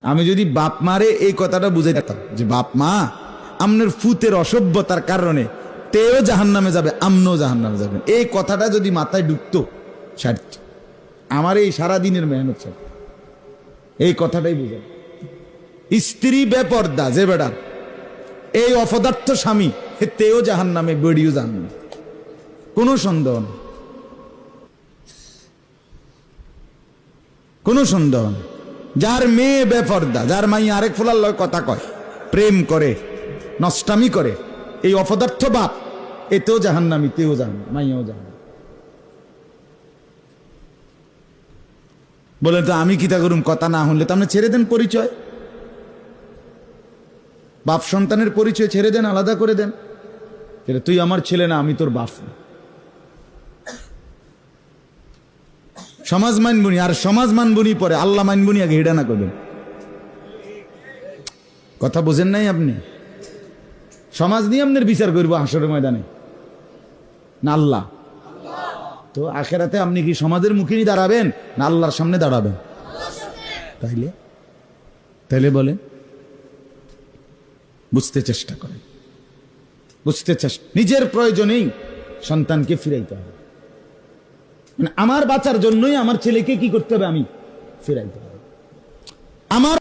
আমি যদি বাপ মারে এই কথাটা বুঝাই দিতাম যে বাপ মা আমনের ফুতের অসভ্যতার কারণে তেও জাহান্নামে যাবে, আমনও জাহান্নামে যাবেন, এই কথাটা যদি মাথায় ঢুকতো সারত আমার এই সারাদিনের মেহনত সব এই কথাটাই বুঝায়। স্ত্রী বেপর্দা যে বেড়ার এই অপদার্থ স্বামী তেও জাহান্নামে, বেড়িও জাহান্নামে, কোনো সন্দেহ নেই, কোনো সন্দেহ নেই। যার মেয়ে বেপর্দা, যার মাই আরেক ফুলার লয় কথা কয়, প্রেম করে, নষ্টামি করে, এই অপদার্থ বাপ এতেও জাহান্নামী, তেও জাহান্নামী, মাইয়াও জাহান্নামী। বলে তো আমি কিতা করুম, কথা না হলে তো আপনি ছেড়ে দেন পরিচয়, বাপ সন্তানের পরিচয় ছেড়ে দেন, আলাদা করে দেন। তুই আমার ছেলে না, আমি তোর বাপ। সমাজ মানবুনি, আর সমাজ মানবুনি পরে আল্লাহ মানবুনি আগে, হিডা না করবেন। কথা বোঝেন নাই আপনি? সমাজ নিয়ে আপনার বিচার করবো হাসরের ময়দানে না আল্লাহ? তো আখেরাতে আপনি কি সমাজের মুখে দাঁড়াবেন না আল্লাহর সামনে দাঁড়াবেন? তাইলে বলেন, বুঝতে চেষ্টা করেন, বুঝতে চেষ্টা। নিজের প্রয়োজনেই সন্তানকে ফিরাইতে হবে, মানে আমার বাঁচার জন্যই আমার ছেলেকে কি করতে হবে, আমি ফিরাইতে হবে। আমার